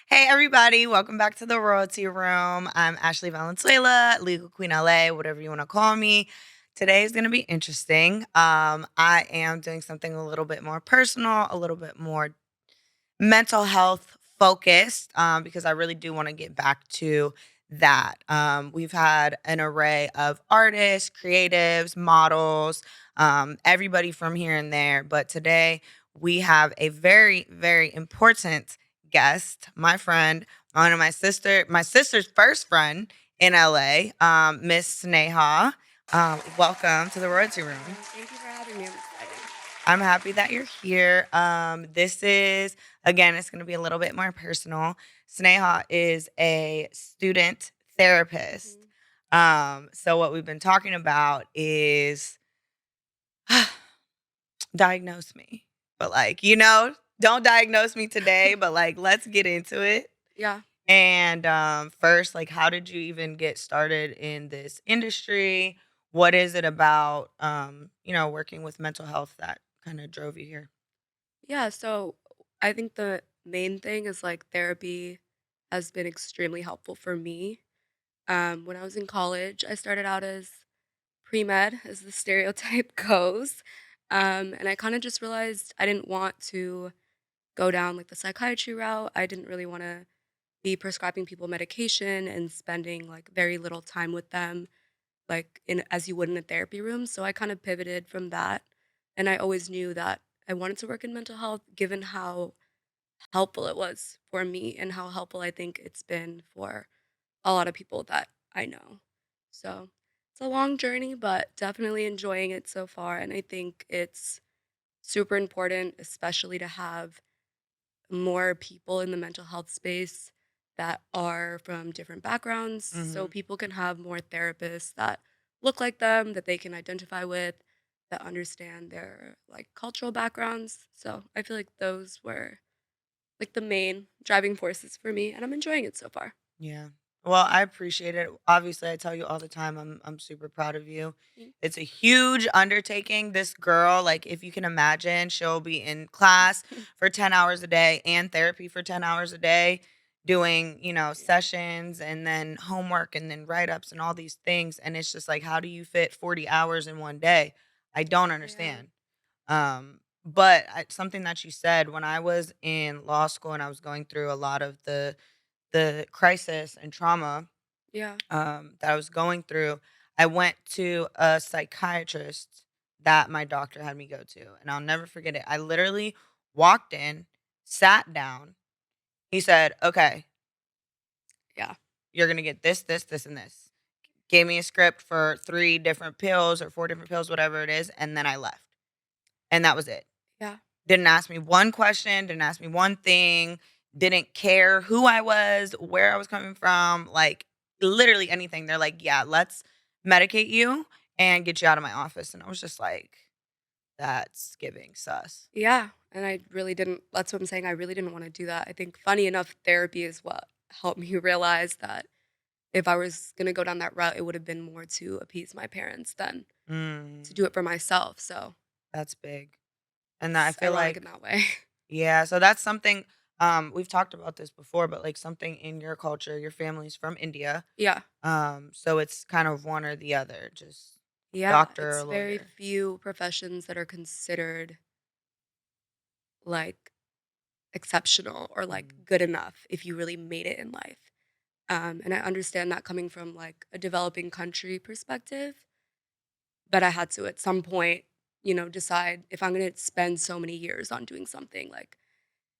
Hey everybody, welcome back to the Royalty Room. I'm Ashley Valenzuela, Legal Queen LA, whatever you want to call me. Today is going to be interesting. I am doing something a little bit more personal, a little bit more mental health focused, because I really do want to get back to that. We've had an array of artists, creatives, models, everybody from here and there. But today we have a very, very important guest, my friend, one of my sister's first friend in LA, Miss Sneha. Welcome to the Royalty Room. Thank you for having me. I'm excited. I'm happy that you're here. This is, again, it's going to be a little bit more personal. Sneha is a student therapist. Mhm. So, what we've been talking about is diagnose me. But, don't diagnose me today, but let's get into it. Yeah. And first, how did you even get started in this industry? What is it about, working with mental health that kind of drove you here? Yeah. So I think the main thing is like therapy has been extremely helpful for me. When I was in college, I started out as pre med, as the stereotype goes. And I kind of just realized I didn't want to go down like the psychiatry route. I didn't really want to be prescribing people medication and spending like very little time with them like in as you would in a therapy room. So I kind of pivoted from that. And I always knew that I wanted to work in mental health given how helpful it was for me and how helpful I think it's been for a lot of people that I know. So it's a long journey, but definitely enjoying it so far. And I think it's super important, especially to have more people in the mental health space that are from different backgrounds so Mhm. people can have more therapists that look like them that they can identify with that understand their like cultural backgrounds. So I feel like those were like the main driving forces for me and I'm enjoying it so far. Yeah. Well, I appreciate it. Obviously, I tell you all the time, I'm super proud of you. It's a huge undertaking. This girl, if you can imagine, she'll be in class for 10 hours a day and therapy for 10 hours a day, doing, Yeah. sessions and then homework and then write-ups and all these things. And it's just like, how do you fit 40 hours in one day? I don't Yeah. understand. But something that you said when I was in law school and I was going through a lot of the crisis and trauma, Yeah. that I was going through, I went to a psychiatrist that my doctor had me go to, and I'll never forget it. I literally walked in, sat down. He said, "Okay, Yeah. you're gonna get this, this, this, and this." Gave me a script for 3 different pills or 4 different pills, whatever it is, and then I left, and that was it. Yeah. Didn't ask me one question, didn't ask me one thing, didn't care who I was, where I was coming from, literally anything. They're like, "Yeah, let's medicate you and get you out of my office." And I was just like, "That's giving sus." Yeah. And I really didn't that's what I'm saying. I really didn't want to do that. I think funny enough, therapy is what helped me realize that if I was gonna go down that route, it would have been more to appease my parents than to Mm, do it for myself, so that's big. And that I it's feel ironic in like that way. yeah, so that's something, we've talked about this before, but, something in your culture, your family's from India, Yeah. so it's kind of one or the other, just Yeah, doctor or it's very lawyer. few professions that are considered, like, exceptional or, like, Mhm. good enough if you really made it in life, and I understand that coming from, like, a developing country perspective, but I had to at some point, decide if I'm gonna spend so many years on doing something, like,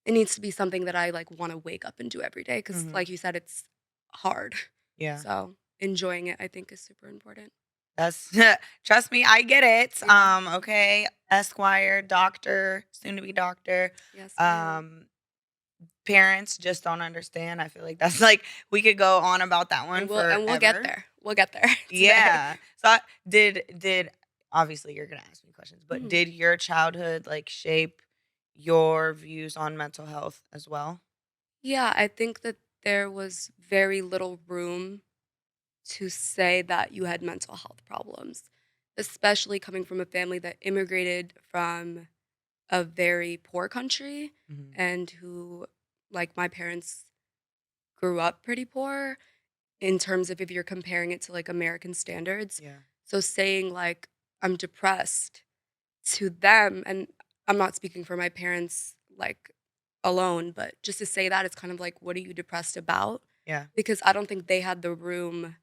it needs to be something that I, like, wanna wake up and do every day because, Mhm. like you said, it's hard. Yeah. So, enjoying it, I think, is super important. That's trust me, I get it. Yeah. Okay, Esquire, doctor, soon to be doctor. Yes, ma'am. Um, Parents just don't understand. I feel like that's like we could go on about that one And we'll get forever. there. We'll get there today. Yeah. So did obviously you're gonna ask me questions, but Mhm. did your childhood shape your views on mental health as well? Yeah, I think that there was very little room to say that you had mental health problems, especially coming from a family that immigrated from a very poor country Mhm. and who, like my parents, grew up pretty poor in terms of if you're comparing it to, like, American standards. Yeah. So saying, like, "I'm depressed," to them and I'm not speaking for my parents, like, alone, but just to say that, it's kind of like, "What are you depressed about?" Yeah. Because I don't think they had the room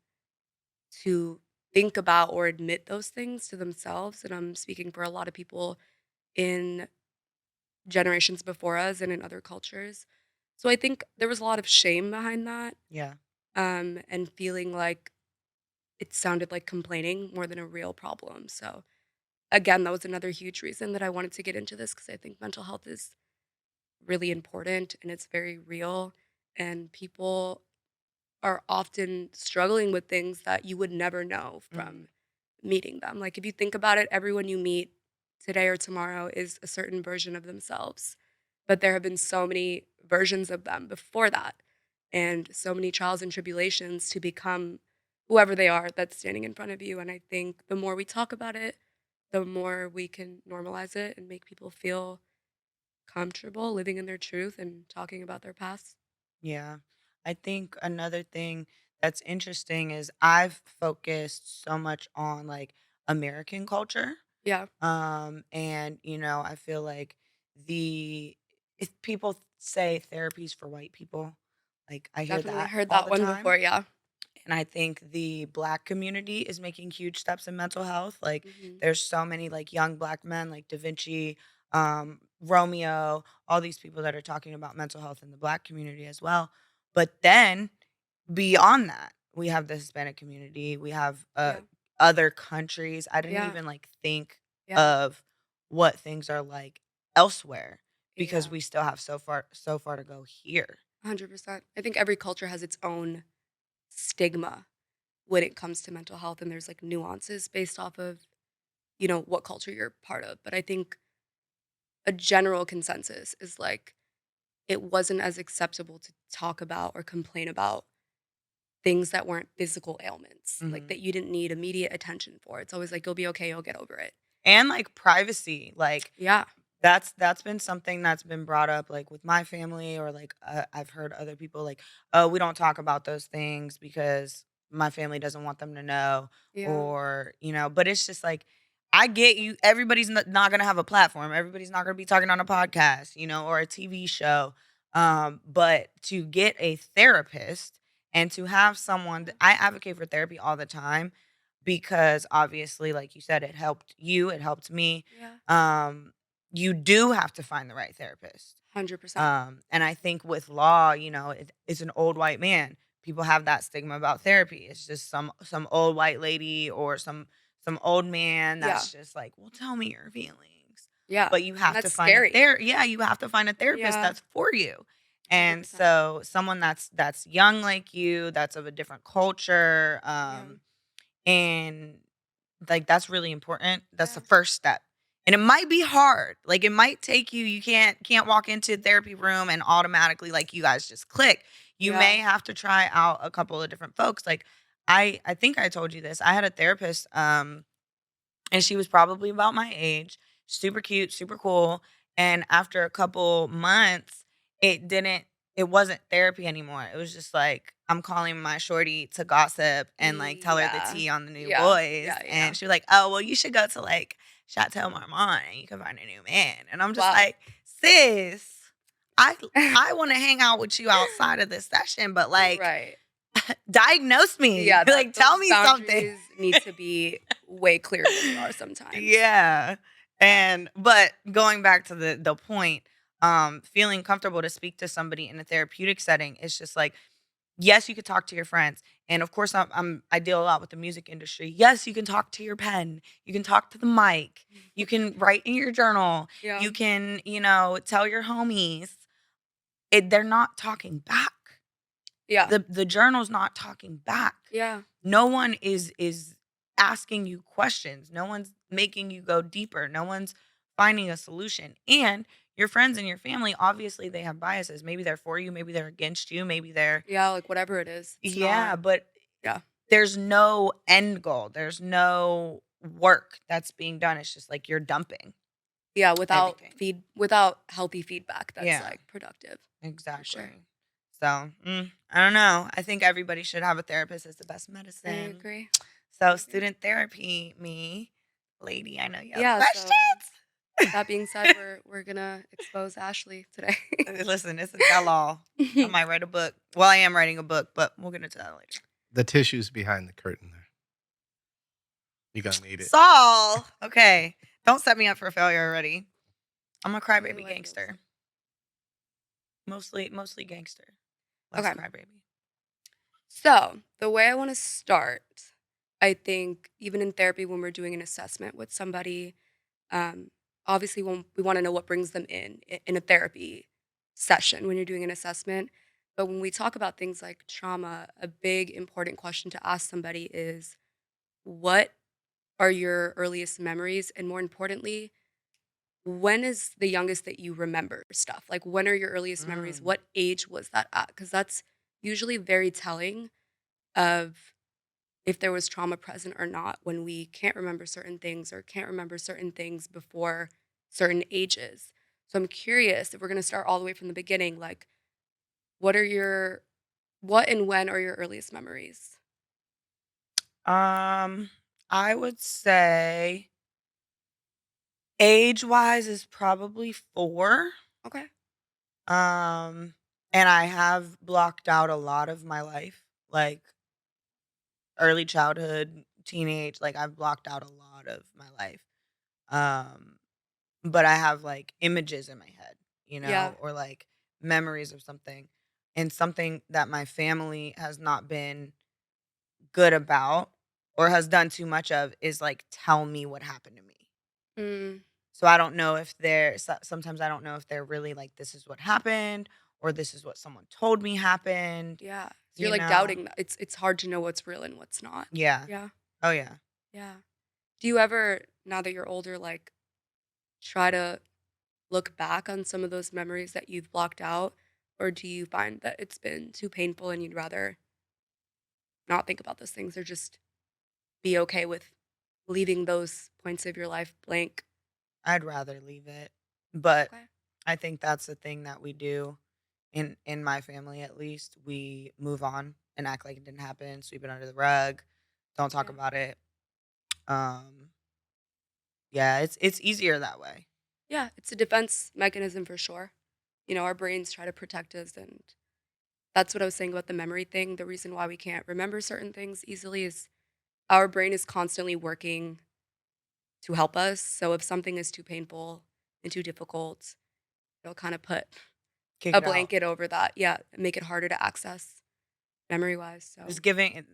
to think about or admit those things to themselves, and I'm speaking for a lot of people in generations before us and in other cultures. So I think there was a lot of shame behind that, Yeah. and feeling like it sounded like complaining more than a real problem. So again, that was another huge reason that I wanted to get into this because I think mental health is really important and it's very real. And people are often struggling with things that you would never know Mhm. from meeting them. Like if you think about it, everyone you meet today or tomorrow is a certain version of themselves. But there have been so many versions of them before that and so many trials and tribulations to become whoever they are that's standing in front of you. And I think the more we talk about it, the more we can normalize it and make people feel comfortable living in their truth and talking about their past. Yeah. I think another thing that's interesting is I've focused so much on like American culture. Yeah, And I feel like the if people say therapies for white people, like I hear definitely that heard all that the one time. before. Yeah. And I think the Black community is making huge steps in mental health. Like, Hmm. there's so many like young Black men, like Da Vinci, Romeo, all these people that are talking about mental health in the Black community as well. But then beyond that, we have the Hispanic community. We have Yeah. other countries. I didn't Yeah. even like think Yeah. of what things are like elsewhere because Yeah. we still have so far to go here. 100%. I think every culture has its own stigma when it comes to mental health, and there's like nuances based off of, what culture you're part of. But I think a general consensus is like it wasn't as acceptable to talk about or complain about things that weren't physical ailments, like Mhm. that you didn't need immediate attention for. It's always like, you'll be okay, you'll get over it. And like privacy, like Yeah. that's been something that's been brought up, like, with my family or, like, I've heard other people like, "Oh, we don't talk about those things because my family doesn't want them to know," Yeah. or, but it's just like, I get you everybody's not gonna have a platform, everybody's not gonna be talking on a podcast, or a TV show, but to get a therapist and to have someone Yeah. I advocate for therapy all the time because obviously, like you said, it helped you, it helped me, Yeah. um, you do have to find the right therapist. 100%. And I think with law, it's an old white man. People have that stigma about therapy. It's just some old white lady or some old man Yeah. that's just like, "Well, tell me your feelings." Yeah. But you And have to that's find a scary. yeah, you have to find a therapist Yeah. that's for you. And 100%. so someone that's young like you, that's of a different culture, Yeah. and like, that's really important. That's the Yeah. first step. And it might be hard. Like, it might take you can't walk into a therapy room and automatically, like, you guys just click. You Yeah. may have to try out a couple of different folks. Like, I think I told you this. I had a therapist, and she was probably about my age, super cute, super cool, and after a couple months, it wasn't therapy anymore. It was just like, I'm calling my shorty to gossip and, like, tell her the Yeah. tea on the new Yeah. boys, Yeah. Yeah. and she was like, "Oh, well, you should go to, like, Chateau Marmont and you can find a new man," and I'm just Wow. like, "Sis, I I wanna hang out with you outside of this session, but, like, Right. diagnose me. Yeah, Like, that tell those me something." boundaries need to be way clearer than they are sometimes. Yeah. Yeah. But going back to the point, feeling comfortable to speak to somebody in a therapeutic setting, it's just like, yes, you could talk to your friends. And of course, I deal a lot with the music industry. Yes, you can talk to your pen. You can talk to the mic. You can write in your journal. Yeah. You can, tell your homies. They're not talking back. Yeah. The journal's not talking back. Yeah. No one is asking you questions. No one's making you go deeper. No one's finding a solution. And your friends and your family, obviously they have biases. Maybe they're for you, maybe they're against you, maybe they're Yeah, like, whatever it is, it's yeah, not. but Yeah. there's no end goal. There's no work that's being done. It's just like you're dumping Yeah, everything. without healthy feedback that's, Yeah, like, productive, for sure. exactly. So, I don't know. I think everybody should have a therapist. It's the best I medicine. agree. I So, agree. student therapy, me, lady, I know you have Yeah, so questions. that being said, we're gonna expose Ashley today. Listen, it's a tell all. I might write a book. Well, I am writing a book, but we'll get into that later. The tissue's behind the curtain there. You're gonna need it. Saul. Okay. Don't set me up for failure already. I'm a Either crybaby way goes. gangster. Mostly gangster. Less Okay. crybaby. So, the way I want to start, I think even in therapy, when we're doing an assessment with somebody, um, obviously when we want to know what brings them in a therapy session when you're doing an assessment. But when we talk about things like trauma, a big important question to ask somebody is what are your earliest memories? And more importantly, when is the youngest that you remember stuff? Like, when are your earliest memories? Mm. What age was that at? Because that's usually very telling of if there was trauma present or not when we can't remember certain things or can't remember certain things before certain ages. So I'm curious if we're going to start all the way from the beginning, like what are your what and when are your earliest memories? Um, I would say age-wise is probably 4. Okay. Um, and I have blocked out a lot of my life, like early childhood, teenage, like I've blocked out a lot of my life. Um, but I have like images in my head, Yeah. or like memories of something. And something that my family has not been good about or has done too much of is like tell me what happened to me. Mm, So I don't know if sometimes I don't know if they're really like this is what happened or this is what someone told me happened, yeah. So you're you like know? doubting that. It's hard to know what's real and what's not. Yeah. Yeah. Oh yeah. Yeah. Do you ever now that you're older like try to look back on some of those memories that you've blocked out or do you find that it's been too painful and you'd rather not think about those things or just be okay with leaving those points of your life blank. I'd rather leave it. But Okay. I think that's the thing that we do in my family at least. We move on and act like it didn't happen, sweep it under the rug, don't talk Yeah. about it. Um yeah, it's easier that way. Yeah, it's a defense mechanism for sure. You know, our brains try to protect us and that's what I was saying about the memory thing. The reason why we can't remember certain things easily is our brain is constantly working to help us. So if something is too painful and too difficult, it'll kind of put Kick a it out. blanket over that. Yeah, make it harder to access memory wise. It's So giving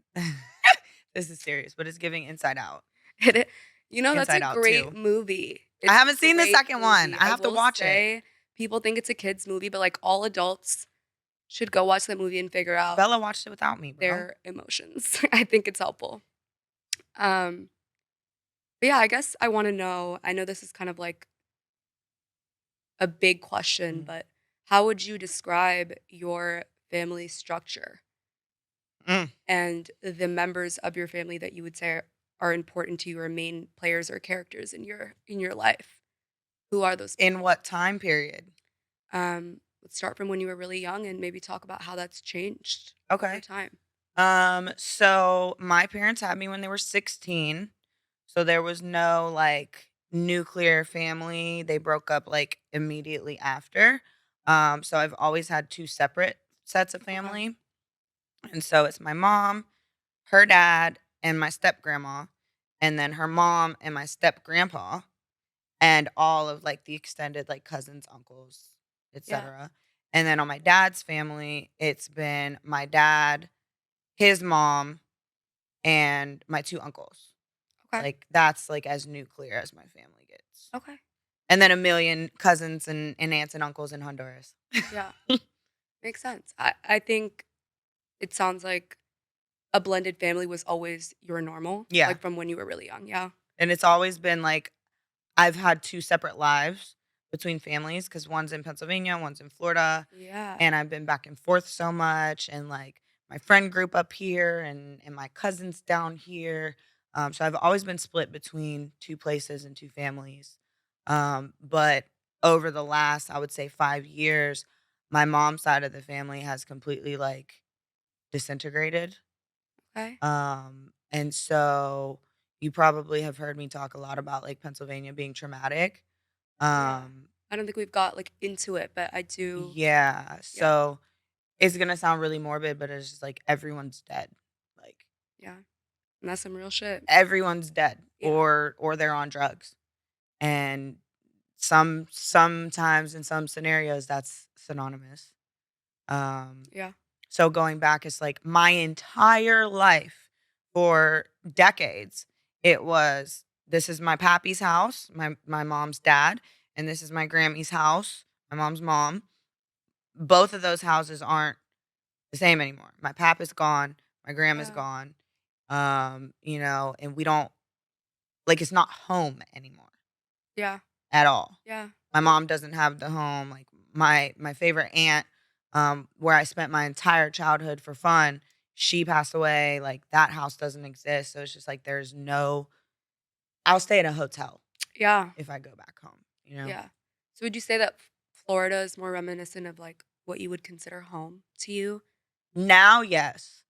this is serious, but it's giving Inside Out. it, that's a Inside Out great too. movie. I It's a haven't seen the great second one. movie. I I have to will watch it. say people think it's a kids movie, but like all adults should go watch that movie and figure out Bella watched it without me, bro. their emotions. I think it's helpful. Um, but yeah, I guess I want to know. I know this is kind of like a big question, Mhm. but how would you describe your family structure Mm. and the members of your family that you would say are important to you or main players or characters in your life? Who are those In people? what time period? Let's start from when you were really young and maybe talk about how that's changed over Okay. time. So my parents had me when they were 16. So there was no like nuclear family. They broke up like immediately after. So I've always had two separate sets of Okay. family. And so it's my mom, her dad, and my step grandma, and then her mom and my step grandpa, and all of like the extended like cousins, uncles, Yeah. etc. And then on my dad's family, it's been my dad, his mom, and my two uncles. Okay. Like that's like as nuclear as my family gets. Okay. And then a million cousins and aunts and uncles in Honduras. Yeah. Makes sense. I think it sounds like a blended family was always your normal, Yeah. like from when you were really young. Yeah. And it's always been like I've had two separate lives between families because one's in Pennsylvania, one's in Florida, Yeah. and I've been back and forth so much. And like my friend group up here and my cousins down here. So I've always been split between two places and two families. But over the last, I would say 5 years, My mom's side of the family has completely, like, disintegrated. Okay. And so you probably have heard me talk a lot about, like, Pennsylvania being traumatic. Yeah. Um, I don't think we've got, like, into it, but I do. yeah, Yeah, so it's gonna sound really morbid, but it's just like everyone's dead. Like, yeah, and that's some real shit. everyone's dead Yeah, or they're on drugs. And sometimes in some scenarios that's synonymous. Um, yeah. so going back, it's like my entire life for decades, it was this is my pappy's house, my mom's dad, and this is my Grammy's house, my mom's mom. Both of those houses aren't the same anymore. My pap is gone, my grandma's Yeah, gone. And we don't like it's not home anymore yeah, at all. yeah, My mom doesn't have the home. Like my favorite aunt, where I spent my entire childhood for fun, she passed away. Like that house doesn't exist. So it's just like there's no. I'll stay in a hotel yeah, if I go back home. yeah. So would you say that Florida is more reminiscent of, like, what you would consider home to you? Now, yes.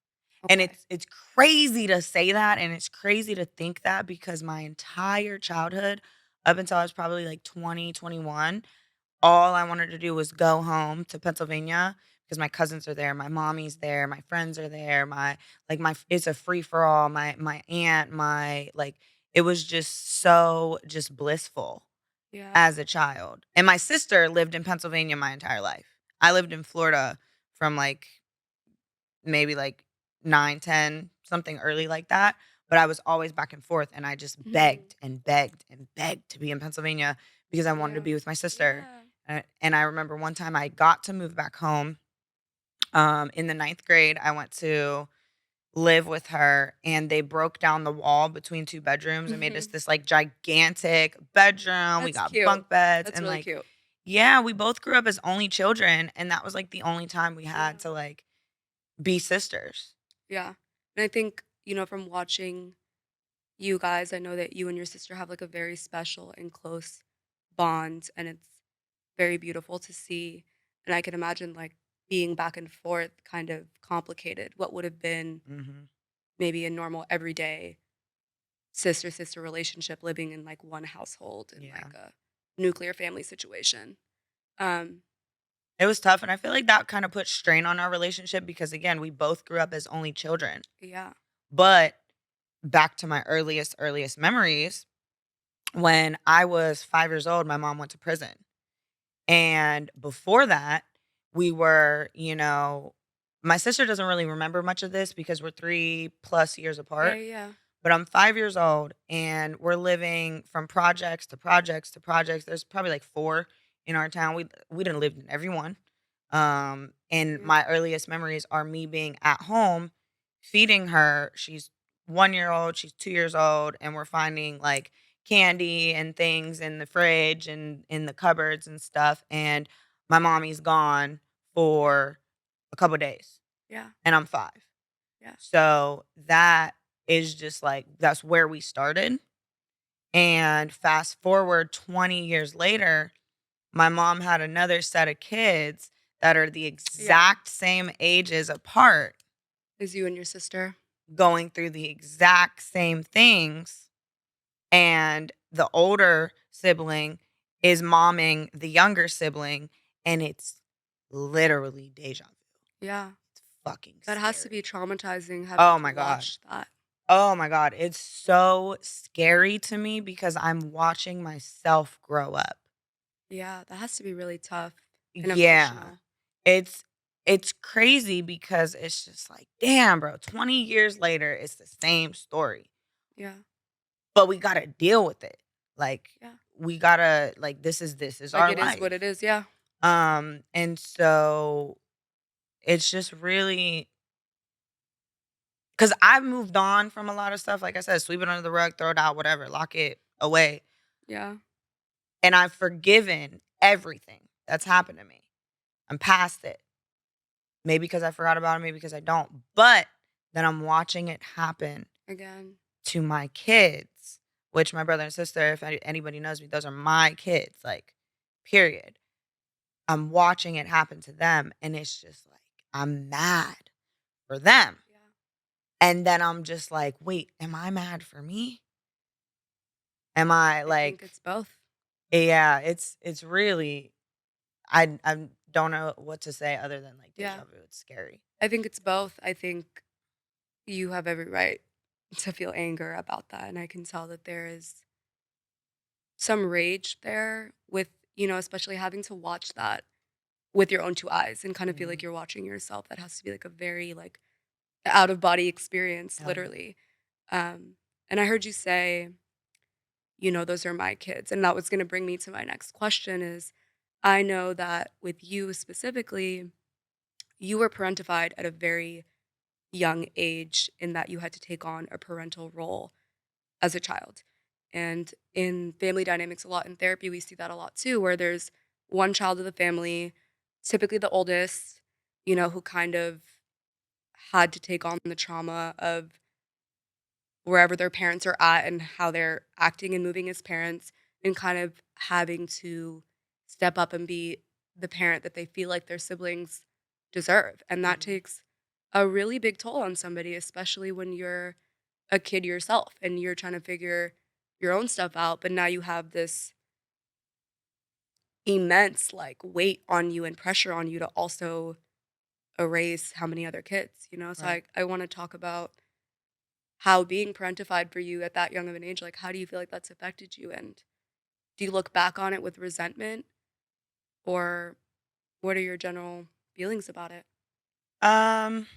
And Okay. it's crazy to say that, and it's crazy to think that because my entire childhood, up until I was probably like 20, 21, all I wanted to do was go home to Pennsylvania because my cousins are there, my mommy's there, my friends are there, my it's a free for all, my aunt, it was just so just blissful Yeah. as a child. And my sister lived in Pennsylvania my entire life. I lived in Florida from like maybe like 9, 10, something early like that, but I was always back and forth, and I just Mhm. begged and begged and begged to be in Pennsylvania because I wanted to Yeah. be with my sister. Yeah. And I remember one time I got to move back home, in the ninth grade, I went to live with her, and they broke down the wall between 2 bedrooms and made us Mhm. this, like, gigantic bedroom. We That's got cute. bunk beds That's and, really like cute. yeah, we both grew up as only children, and that was, like, the only time we Yeah. had to, like, be sisters. Yeah. And I think, from watching you guys, I know that you and your sister have, like, a very special and close bond, and it's very beautiful to see, and I can imagine, like, being back and forth kind of complicated what would have been Mhm. maybe a normal everyday sister-sister relationship living in, like, one household in, Yeah. like, a nuclear family situation. Um, It was tough, and I feel like that kinda put strain on our relationship because, again, we both grew up as only children. yeah. But back to my earliest memories, when I was 5 years old, my mom went to prison. And before that, we were, my sister doesn't really remember much of this because we're 3 plus years Yeah, apart. yeah, yeah. But I'm 5 years old, and we're living from projects to projects to projects. There's probably, like, 4 in our town. We didn't live in every one. And Yeah. my earliest memories are me being at home feeding her. She's 1 year old, she's 2 years old, and we're finding, like, candy and things in the fridge and in the cupboards and stuff, and my mommy's gone Yeah. for a couple days, Yeah. and I'm 5. Yeah. So that is just like that's where we started. And fast forward 20 years later, my mom had another set of kids that are the Yeah. exact same ages apart, Is you and your sister? going through the exact same things. And the older sibling is momming the younger sibling. And it's literally deja vu. Yeah. It's fucking That has to be scary. traumatizing having Oh to my God. watch that. Oh my god, it's so scary to me because I'm watching myself grow up. Yeah, that has to be really tough and Yeah. emotional. It's it's crazy because it's just like, "Damn, bro, 20 years later, it's the same story." Yeah. But we gotta deal with it. Like, Yeah. we gotta like, this is Like, our it is what life. it is, yeah. And so it's just really because 'cause I've moved on from a lot of stuff, like I said, sweep it under the rug, throw it out, whatever, lock it away. Yeah. And I've forgiven everything that's happened to me. I'm past it. Maybe because I forgot about it, maybe because I don't. But then I'm watching it happen Again. to my kids, which my brother and sister, if anybody knows me, those are my kids, like, period. I'm watching it happen to them, and it's just like, I'm mad for them. Yeah. And then I'm just like, "Wait, am I mad for me? Am I I think like?" it's both. Yeah, it's really, I don't know what to say other than like Yeah. deja vu. It's scary. I think it's both. I think you have every right to feel anger about that, and I can tell that there is some rage there with, especially having to watch that with your own 2 eyes and kind of feel like Mhm. you're watching yourself. That has to be, like, a very, like, out of body experience, Hell yeah. literally. Um, and I heard you say, "Those are my kids," and that was gonna bring me to my next question is, I know that with you specifically, you were parentified at a very young age in that you had to take on a parental role as a child. And in family dynamics a lot in therapy, we see that a lot too, where there's one child of the family, typically the oldest, who kind of had to take on the trauma of wherever their parents are at and how they're acting and moving as parents, and kind of having to step up and be the parent that they feel like their siblings deserve. And that Mhm. takes a really big toll on somebody, especially when you're a kid yourself and you're trying to figure your own stuff out, but now you have this immense like weight on you and pressure on you to also erase how many other kids. So Right. I want to talk about how being parentified for you at that young of an age, like how do you feel like that's affected you? And do you look back on it with resentment, or what are your general feelings about it? Um,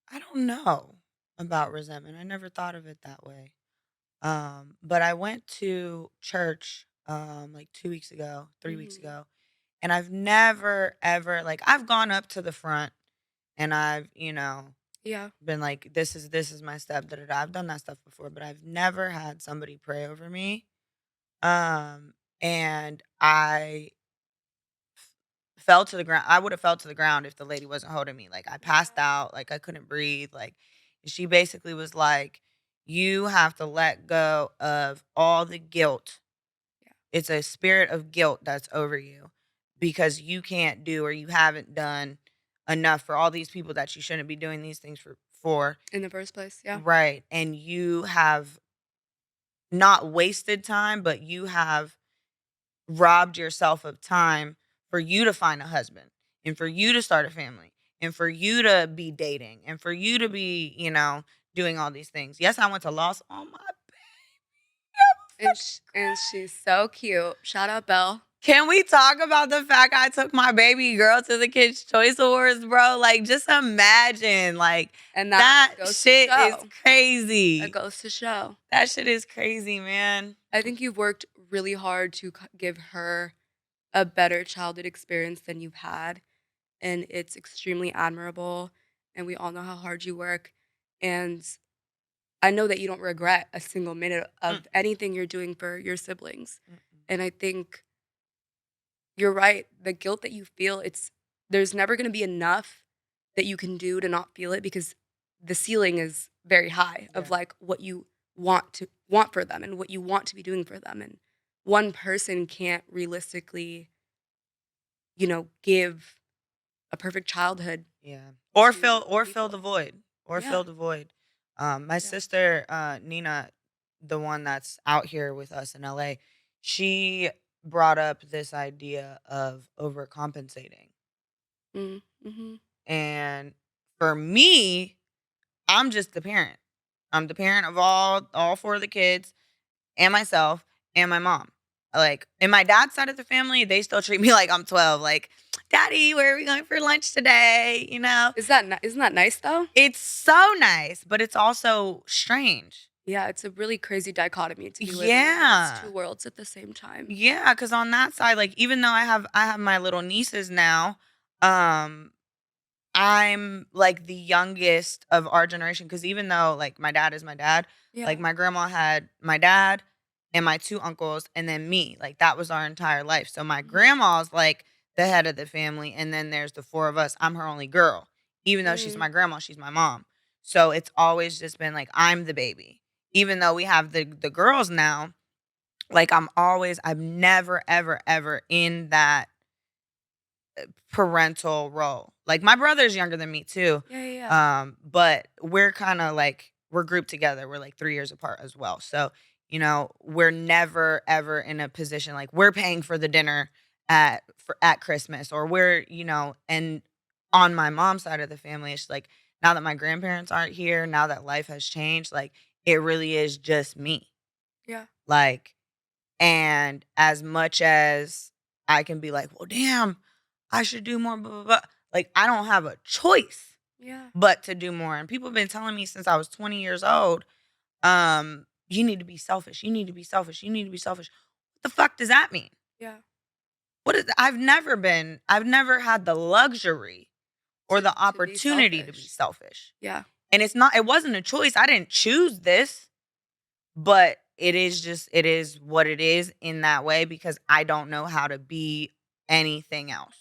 I don't know about resentment. I never thought of it that way. But I went to church like 2 weeks ago, 3 weeks Hmm. ago, and I've never ever like, I've gone up to the front and I've, Yeah. been like, this is my step, da da da. I've done that stuff before, but I've never had somebody pray over me. Um, and I fell to the ground. I would have fell to the ground if the lady wasn't holding me. Like, I passed Yeah. out, like I couldn't breathe. Like, she basically was like, "You have to let go of all the guilt. Yeah. It's a spirit of guilt that's over you because you can't do or you haven't done enough for all these people that you shouldn't be doing these things for." In the first place. Yeah. Right. And you have not wasted time, but you have robbed yourself of time for you to find a husband and for you to start a family and for you to be dating and for you to be, doing all these things. Yes, I went to law school. Oh my And she's so cute. Shout out Belle. Can we talk about the fact I took my baby girl to the Kids' Choice Awards, bro? Like, just imagine, like, And that that goes to shit is show. That crazy. goes to show. That shit is crazy, man. I think you've worked really hard to give her a better childhood experience than you've had, and it's extremely admirable, and we all know how hard you work, and I know that you don't regret a single minute of Mm-mm, anything you're doing for your siblings, mm-mm. and I think you're right, the guilt that you feel, there's never gonna be enough that you can do to not feel it because the ceiling is very high of, Yeah, like, what you want for them and what you want to be doing for them, and one person can't realistically, give a perfect childhood yeah. to Or fill people. the void. Or Yeah, fill the void. My yeah. sister, Nina, the one that's out here with us in LA, she brought up this idea of overcompensating. Mm, mhm. And for me, I'm just the parent. I'm the parent of all four of the kids and myself and my mom. Like, in my dad's side of the family, they still treat me like I'm 12. Like, "Daddy, where are we going for lunch today?" You know? Isn't that nice, though? It's so nice, but it's also strange. Yeah, it's a really crazy dichotomy to be living in. It's 2 Yeah. worlds at the same time. Yeah, because on that side, like, even though I have my little nieces now, um, I'm, like, the youngest of our generation. Because even though, like, my dad is my dad, like, Yeah. my grandma had my dad and my 2 uncles and then me, like, that was our entire life. So my Mhm. grandma's, like, the head of the family, and then there's the 4 of us. I'm her only girl. Even though she's Mm. my grandma, she's my mom. So it's always just been, like, I'm the baby. Even though we have the girls now, Like, I'm never, ever, ever in that parental role. Like, my brother's younger than me too, Yeah, yeah, yeah. but we're kinda, like we're grouped together. We're, like, 3 years apart as well. So, we're never ever in a position like, we're paying for the dinner at Christmas, or and on my mom's side of the family, it's like, now that my grandparents aren't here, now that life has changed, like, it really is just me. Yeah, Like, and as much as I can be like, "Well, damn, I should do more, blah, blah, blah." Like, I don't have a choice yeah, but to do more. And people have been telling me since I was 20 years old, you need to be selfish. You need to be selfish. You need to be selfish. What the fuck does that mean? yeah. I've never had the luxury or the To be opportunity to be selfish. selfish. Yeah, And it wasn't a choice. I didn't choose this, but it is what it is in that way, because I don't know how to be anything else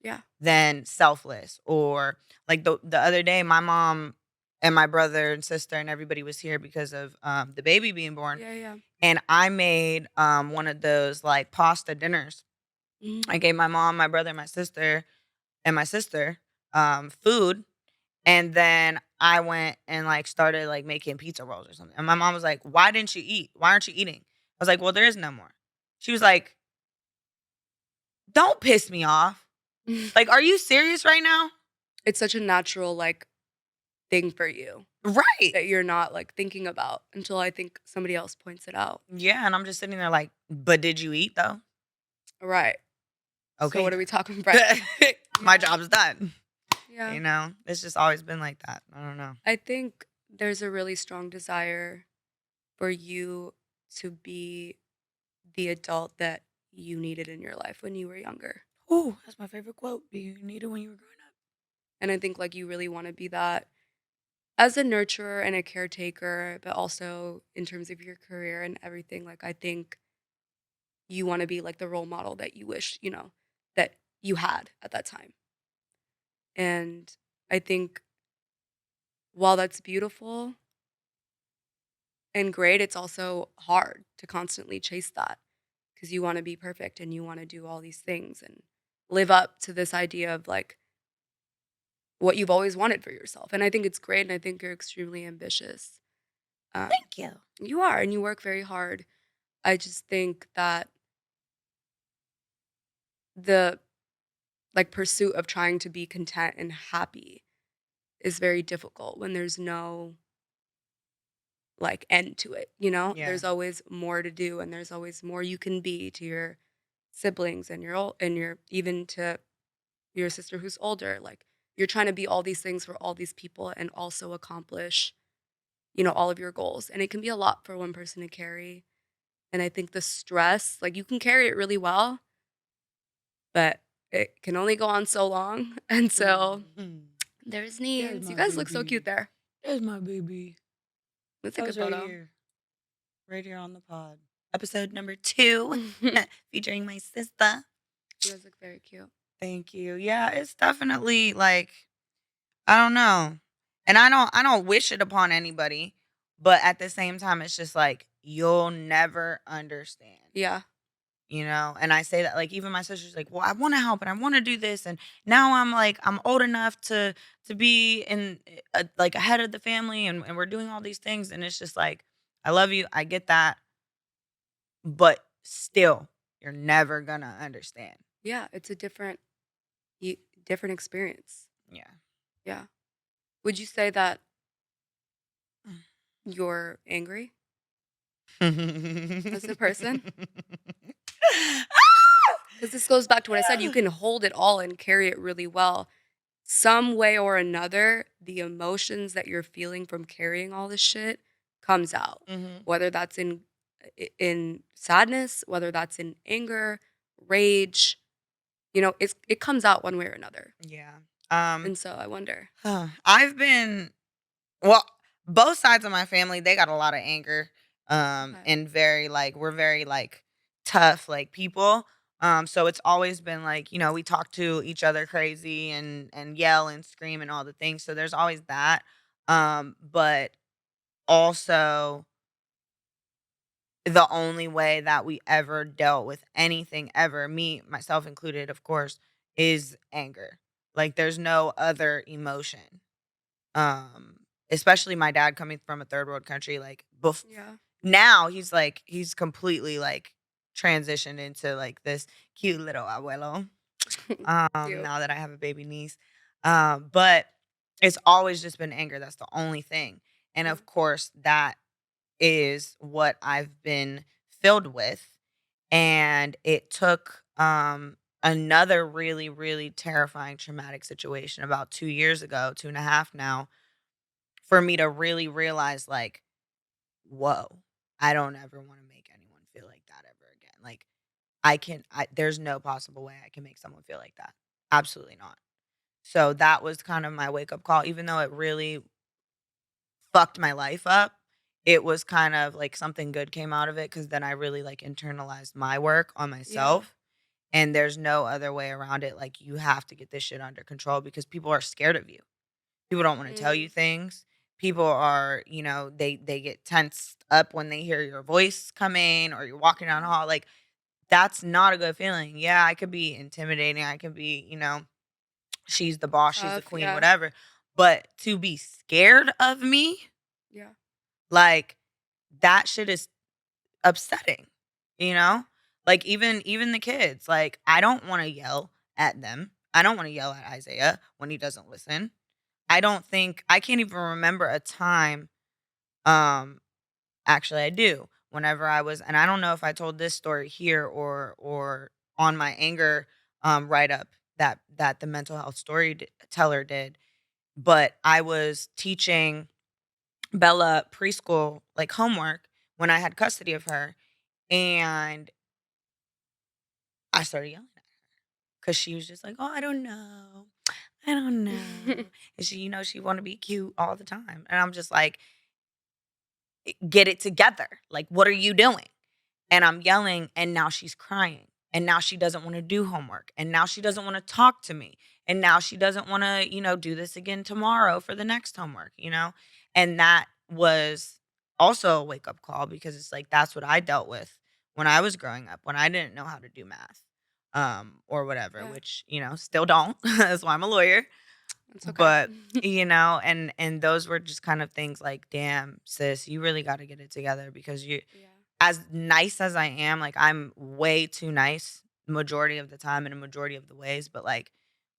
yeah, than selfless. Or like the other day, my mom and my brother and sister and everybody was here because of the baby being born, yeah, yeah. and I made one of those like pasta dinners. I Mm. gave my mom, my brother, my sister food, and then I went and like started like making pizza rolls or something. And my mom was like, "Why didn't you eat? Why aren't you eating?" I was like, "Well, there is no more." She was like, "Don't piss me off. Like, are you serious right now?" It's such a natural, like, thing for you Right. that you're not, like, thinking about until I think somebody else points it out. Yeah, and I'm just sitting there like, "But did you eat though?" Right. So Okay what are we talking right. then. My Yeah, job's done. yeah. It's just always been like that. I don't know. I think there's a really strong desire for you to be the adult that you needed in your life when you were younger. Ooh, that's my favorite quote. You need it when you were growing up. And I think, like, you really wanna be that as a nurturer and a caretaker, but also in terms of your career and everything, like, I think you wanna be, like, the role model that you wish, that you had at that time. And I think while that's beautiful and great, it's also hard to constantly chase that because you wanna be perfect and you wanna do all these things and live up to this idea of, like, what you've always wanted for yourself, and I think it's great, and I think you're extremely ambitious. Um, Thank you. you are, and you work very hard. I just think that the, like, pursuit of trying to be content and happy is very difficult when there's no, like, end to it, you know? Yeah. There's always more to do, and there's always more you can be to your siblings and your even to your sister who's older, like, you're trying to be all these things for all these people and also accomplish, all of your goals, and it can be a lot for one person to carry, and I think the stress, like, you can carry it really well, but it can only go on so long, and so Mhm. there's There's needs. You my guys look so cute baby. there. There's my baby. Let's I take a was right photo. here. Right here on the pod. Episode number 2, You featuring my sister. guys look very cute. Thank you. Yeah, it's definitely like, I don't know. And I don't wish it upon anybody, but at the same time it's just like, you'll never understand. Yeah, And I say that, like, even my sister's like, "Well, I want to help and I want to do this, and now I'm like, I'm old enough to be in like ahead of the family, and we're doing all these things." And it's just like, I love you, I get that, but still, you're never gonna understand. yeah, it's a different experience. Yeah. Yeah. Would you say that you're angry as a person? Because this goes back to what I said, you can hold it all and carry it really well. Some way or another, the emotions that you're feeling from carrying all this shit comes out. Mhm. Whether that's in sadness, whether that's in anger, rage, it comes out one way or another. Yeah. Um, And so I wonder. I've been Well, both sides of my family, they got a lot of anger, Okay. and very, like, we're very, like, tough, like, people. So it's always been like, we talk to each other crazy and yell and scream and all the things. So there's always that. But also the only way that we ever dealt with anything ever, me, myself included, of course, is anger. Like there's no other emotion. Um, Especially my dad coming from a third world country, like Yeah. now he's completely like transitioned into like this cute little abuelo. Cute. Now that I have a baby niece. But it's always just been anger. That's the only thing. And Yeah. of course, that is what I've been filled with. And it took another really, really terrifying traumatic situation about 2 years ago, 2.5 now, for me to really realize like, whoa, I don't ever want to make anyone feel like that ever again. Like there's no possible way I can make someone feel like that. Absolutely not. So that was kind of my wake up call, even though it really fucked my life up. It was kind of like something good came out of it because then I really like internalized my work on Yeah. myself. And there's no other way around it. Like you have to get this shit under control because people are scared of you. People don't want to tell you Mm. things. People are, they get tensed up when they hear your voice coming or you're walking down the Yeah. hall. Like that's not a good feeling. Yeah, I could be intimidating. I could be, she's the boss, she's the Tough. queen, Yeah. whatever. But to be scared of me, Yeah. like that shit is upsetting, you know? Like even the kids, like I don't want to yell at them. I don't want to yell at Isaiah when he doesn't listen. I can't even remember a time um actually I do. Whenever I was, and I don't know if I told this story here or on my anger write up that the mental health storyteller did, but I was teaching Bella preschool like homework when I had custody of her, and I started yelling at her because she was just like, "Oh, I don't know, I don't know," and she want to be cute all the time, and I'm just like, "Get it together! Like, what are you doing?" And I'm yelling, and now she's crying, and now she doesn't want to do homework, and now she doesn't want to talk to me, and now she doesn't want to do this again tomorrow for the next homework. And that was also a wake up call because it's like that's what I dealt with when I was growing up, when I didn't know how to do math or whatever, Yeah. which still don't. That's why I'm a lawyer. It's okay. But and those were just kind of things like, damn sis, you really got to get it together because you, Yeah. as nice as I am, like I'm way too nice majority of the time in a majority of the ways, but like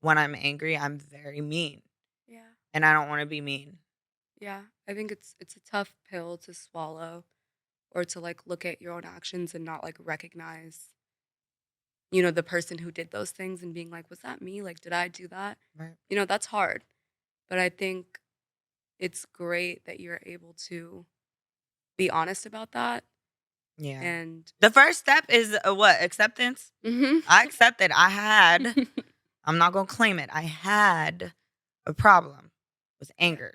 when I'm angry, I'm very mean Yeah. and I don't want to be mean. Yeah. I think it's a tough pill to swallow or to like look at your own actions and not like recognize, the person who did those things and being like, was that me? Like, did I do that? Right. That's hard. But I think it's great that you're able to be honest about that. Yeah. And The first step is what? Acceptance. Mhm. I accepted. I'm not going to claim it. I had a problem with Yeah. anger.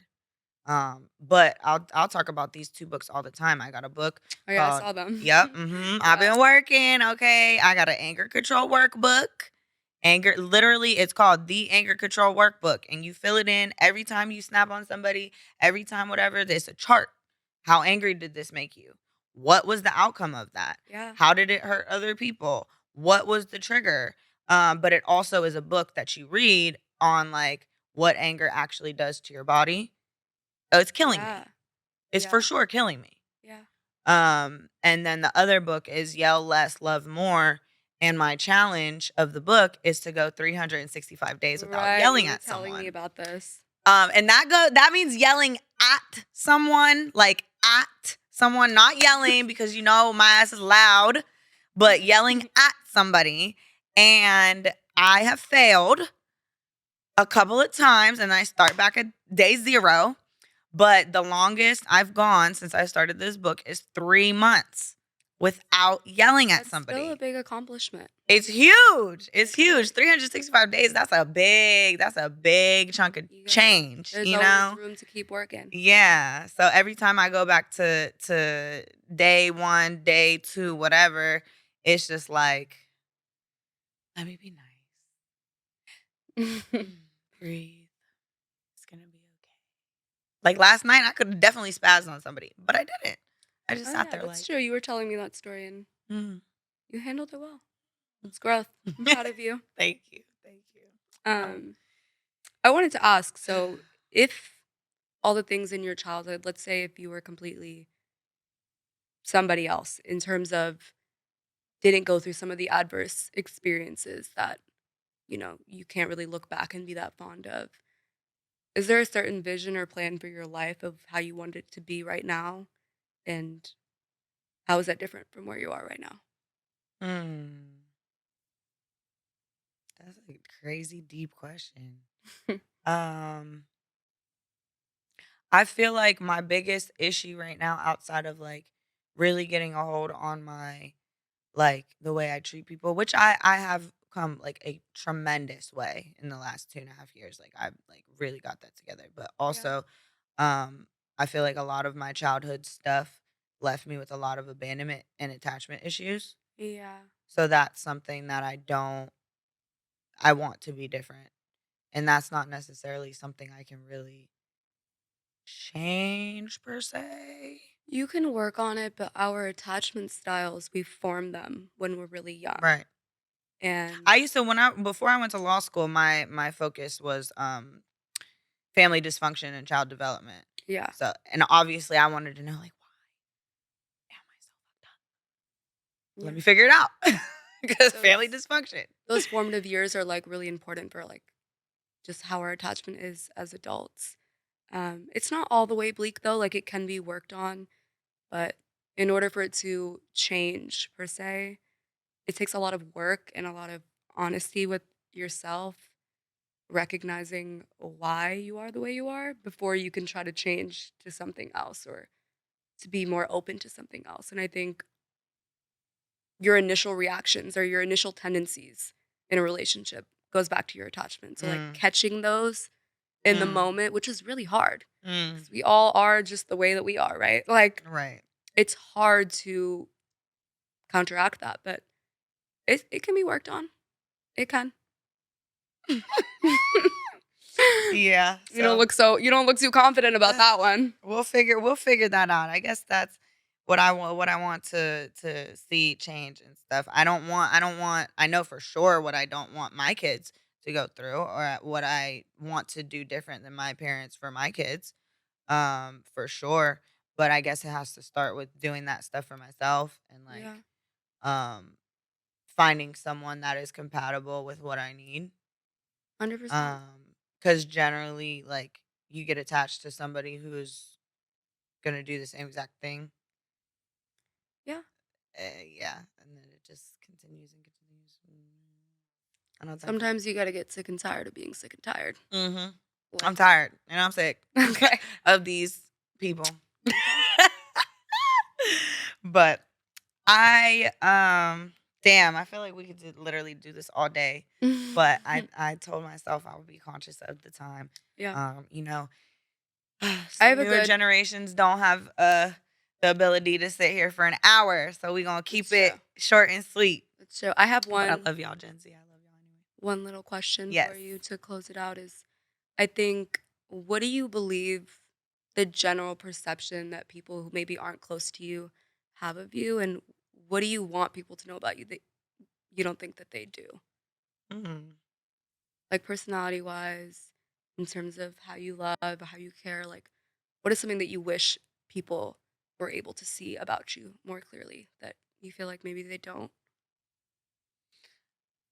But I'll talk about these two books all the time. I got a book Oh yeah, I called saw them. Yep, I've Yeah. been working, okay. I got an anger control workbook. Anger literally it's called the anger control workbook and you fill it in every time you snap on somebody, every time whatever, there's a chart. How angry did this make you? What was the outcome of that? Yeah. How did it hurt other people? What was the trigger? But it also is a book that you read on like what anger actually does to your body. Oh, it's killing Yeah. me. It's for Yeah. sure killing me. Yeah. And then the other book is Yell Less, Love More. And my challenge of the book is to go 365 days without Right. You yelling were at telling me someone. about this. And that means yelling at someone, like at someone, not yelling because my ass is loud, but yelling at somebody. And I have failed a couple of times, and I start back at day 0. But the longest I've gone since I started this book is 3 months without yelling at That's still a somebody. big accomplishment. It's huge. It's It huge. is. 365 days, that's a big chunk of You got change, There's always room to keep working. Yeah. So every time I go back to day 1, day 2, whatever, it's just like, let me be nice. Breathe. It's gonna be okay. Like last night, I could have definitely spazzed on somebody, but I didn't. I just Oh, sat yeah, there that's like, true. You were telling me that story, and mm. you handled it well. It's growth. I'm proud of you. Thank you. Thank you. Um, Um, I wanted to ask, so if all the things in your childhood, let's say if you were completely somebody else in terms of didn't go through some of the adverse experiences that, you can't really look back and be that fond of. Is there a certain vision or plan for your life of how you want it to be right now? And how is that different from where you are right now? mm, that's a crazy deep question. Um, I feel like my biggest issue right now, outside of like really getting a hold on my like the way I treat people, which I have come like a tremendous way in the last 2.5 years. Like I've like really got that together. But Yeah. also, um, I feel like a lot of my childhood stuff left me with a lot of abandonment and attachment issues. Yeah. So that's something that I want to be different. And that's not necessarily something I can really change per se. You can work on it, but our attachment styles, we form them when we're really young. Right. And I used to when I before I went to law school, my focus was family dysfunction and child development. yeah. So and obviously I wanted to know like why am I so fucked up? Let Yeah. me figure it out. Because family Those dysfunction. those formative years are like really important for like just how our attachment is as adults. It's not all the way bleak though, like it can be worked on, but in order for it to change per se, it takes a lot of work and a lot of honesty with yourself, recognizing why you are the way you are before you can try to change to something else or to be more open to something else. And I think your initial reactions or your initial tendencies in a relationship goes back to your attachment. So like Mm, catching those in the mm, moment, which is really hard mm. because we all are just the way that we are, right? Like Right. it's hard to counteract that, but it can be worked on. It can. Yeah. You don't look too confident about that one. We'll figure that out. I guess that's what I want to see change and stuff. I don't want I know for sure what I don't want my kids to go through or what I want to do different than my parents for my kids. For sure. But I guess it has to start with doing that stuff for myself and like Yeah, um finding someone that is compatible with what I need. 100%. Cuz generally like you get attached to somebody who's going to do the same exact thing. Yeah. Yeah, and then it just continues and continues. I know that feeling. Sometimes you got to get sick and tired of being sick and tired. Mhm. I'm Like, tired and I'm sick okay. of these people. Okay. But I damn, I feel like we could literally do this all day. But I told myself I would be conscious of the time. yeah. You know, I some have a newer good, generations don't have the ability to sit here for an hour, so we gonna keep it's true. it short and sweet. It's true. I have But I love y'all, Gen Z. I love y'all anyway. one little question for Yes. you to close it out is I think, what do you believe the general perception that people who maybe aren't close to you have of you? And what do you want people to know about you that you don't think that they do? Mm. Like personality wise, in terms of how you love, how you care, like what is something that you wish people were able to see about you more clearly that you feel like maybe they don't?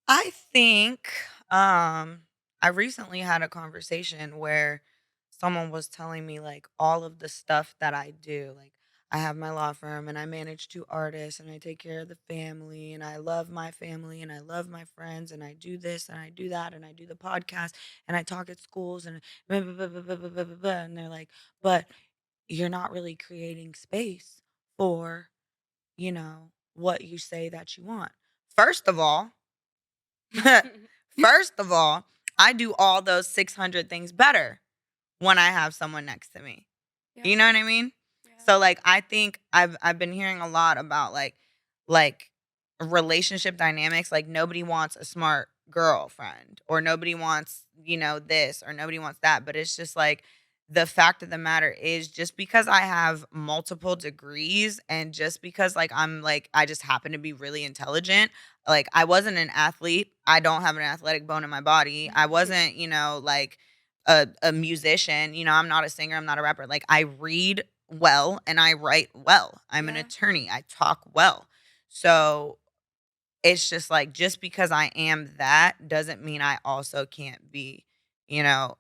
I think I recently had a conversation where someone was telling me like all of the stuff that I do. Like I have my law firm and I manage two artists and I take care of the family and I love my family and I love my friends and I do this and I do that and I do the podcast and I talk at schools and blah, blah, blah, blah, blah, blah, blah, blah, blah. And they're like, but you're not really creating space for, what you say that you want. First of all, First of all, I do all those 600 things better when I have someone next to me. Yeah, You know what I mean? yeah, So like I think I've been hearing a lot about like relationship dynamics like nobody wants a smart girlfriend or nobody wants, this or nobody wants that, but it's just like the fact of the matter is, just because I have multiple degrees and just because like I'm like I just happen to be really intelligent, like I wasn't an athlete. I don't have an athletic bone in my body. I wasn't, like a musician, I'm not a singer, I'm not a rapper. Like I read well and I write well. I'm an Yeah. attorney. I talk well. So it's just like just because I am that doesn't mean I also can't be, you know,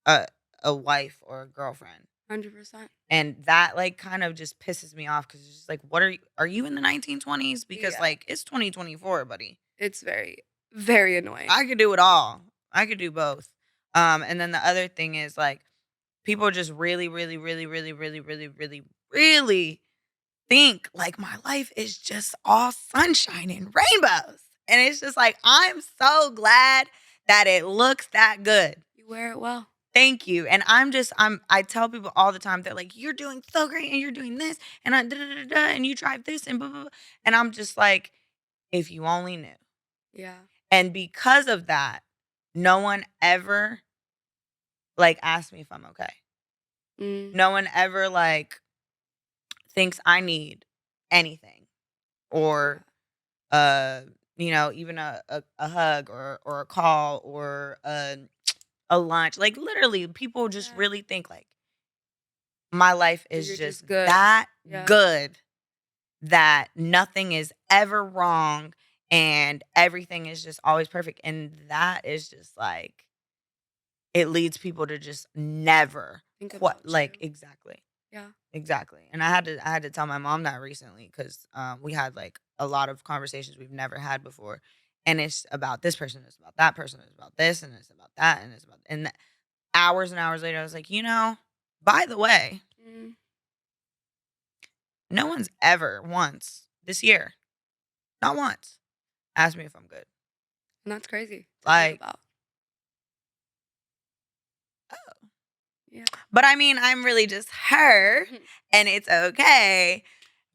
a a wife or a girlfriend. 100%. And that like kind of just pisses me off because it's just like, what are you in the 1920s? Because Yeah. like it's 2024, buddy. It's very, very annoying. I could do it all. I could do both. And then the other thing is like people just really, really, really, really, really, really, really, really think like my life is just all sunshine and rainbows. And it's just like, I'm so glad that it looks that good. You wear it well. Thank you. And I tell people all the time, they're like, you're doing so great and you're doing this and I da da da da and you drive this and blah blah blah. And I'm just like, if you only knew. Yeah. And because of that, no one ever like asked me if I'm okay. Mm. No one ever like thinks I need anything or even a hug or a call or a lunch. Like literally people just Yeah. really think like my life That is you're just just good. that Yeah. good that nothing is ever wrong and everything is just always perfect. And that is just like it leads people to just never Think quite about like you. exactly. Yeah. Exactly. And I had to tell my mom that recently because we had like a lot of conversations we've never had before. And it's about this person, it's about that person, it's about this, and it's about that, and it's about hours and hours later, I was like, by the way, Mm. no one's ever once this year, not once, asked me if I'm good. And that's crazy to think Like, about. Yeah. but I mean, I'm really just her and it's okay.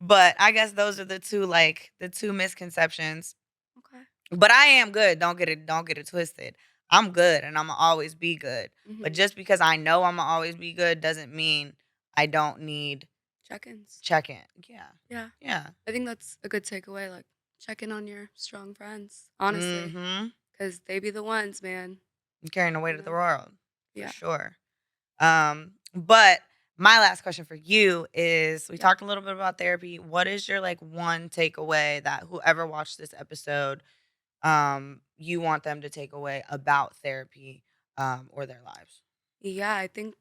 But I guess those are the two misconceptions. Okay. But I am good. Don't get it twisted. I'm good and I'ma always be good. But Hmm. just because I know I'ma always be good doesn't mean I don't need Check-ins. check-in. Yeah. Yeah. Yeah. I think that's a good takeaway. Like, check in on your strong friends, honestly, Mm-hmm. because they be the ones, man. I'm carrying the weight You of the know? world. For Yeah. sure. But my last question for you is we Yeah. talked a little bit about therapy. What is your like one takeaway that whoever watched this episode, you want them to take away about therapy, or their lives? Yeah. I think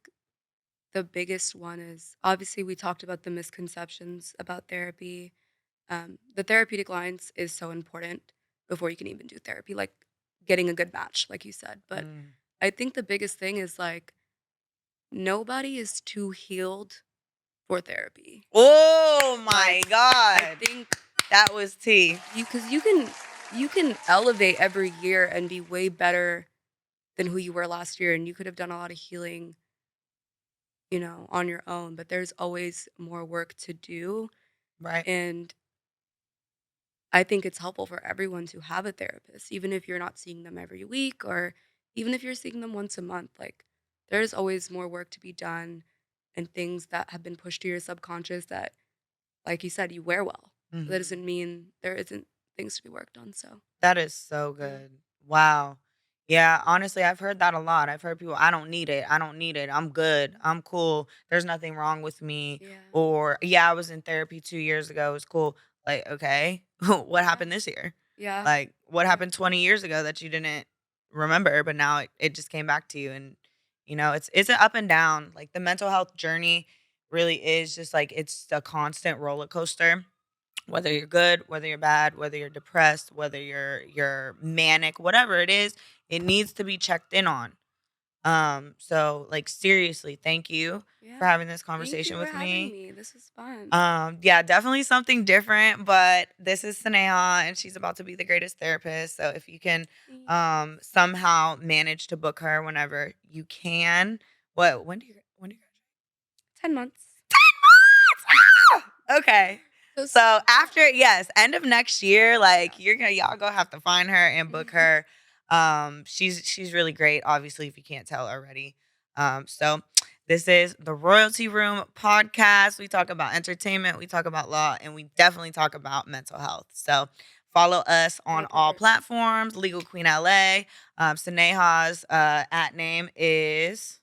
the biggest one is obviously we talked about the misconceptions about therapy. The therapeutic lines is so important before you can even do therapy, like getting a good match, like you said. But Mm. I think the biggest thing is like nobody is too healed for therapy. Oh my Like I God. think That was tea. because you can elevate every year and be way better than who you were last year, and you could have done a lot of healing, on your own. But there's always more work to do, Right. and I think it's helpful for everyone to have a therapist, even if you're not seeing them every week or even if you're seeing them once a month. Like, there's always more work to be done and things that have been pushed to your subconscious that, like you said, you wear well. But that Mhm. doesn't mean there isn't things to be worked on. So, That is so yeah. good. Wow. Yeah, honestly, I've heard that a lot. I've heard people, I don't need it. I don't need it. I'm good. I'm cool. There's nothing wrong with me. Yeah. Or, yeah, I was in therapy 2 years ago. It was cool. Like, okay, what Yeah. happened this year? Yeah. Like, what Yeah. happened 20 years ago that you didn't remember, but now it just came back to you? And, it's an up and down. Like, the mental health journey really is just like, it's a constant roller coaster, whether you're good, whether you're bad, whether you're depressed, whether you're manic, whatever it is, it needs to be checked in on. So like seriously, thank you for Yeah. having this Thank you conversation for with having me. me. This was fun. Yeah, definitely something different, but this is Sneha and she's about to be the greatest therapist. So if you can Thanks. somehow manage to book her whenever you can. When do you 10 months. Okay. So So soon. after, yes, end of next year, like y'all gonna have to find her and book Yeah. her. She's really great, obviously, if you can't tell already. So This is the Royalty Room podcast. We talk about entertainment, we talk about law, and we definitely talk about mental health. So follow us on all 100%. platforms. Legal Queen LA. Sneha's at name is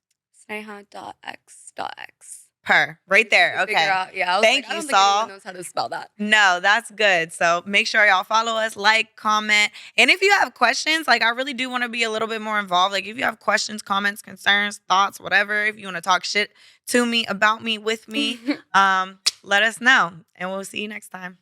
Sneha.x.x. right Easy there. to figure Okay. out. Yeah, I was like, Thank I you, don't think anyone Saul. knows how to spell that. No, that's good. So make sure y'all follow us, like, comment. And if you have questions, like I really do want to be a little bit more involved. Like if you have questions, comments, concerns, thoughts, whatever, if you want to talk shit to me, about me, with me, let us know. And we'll see you next time.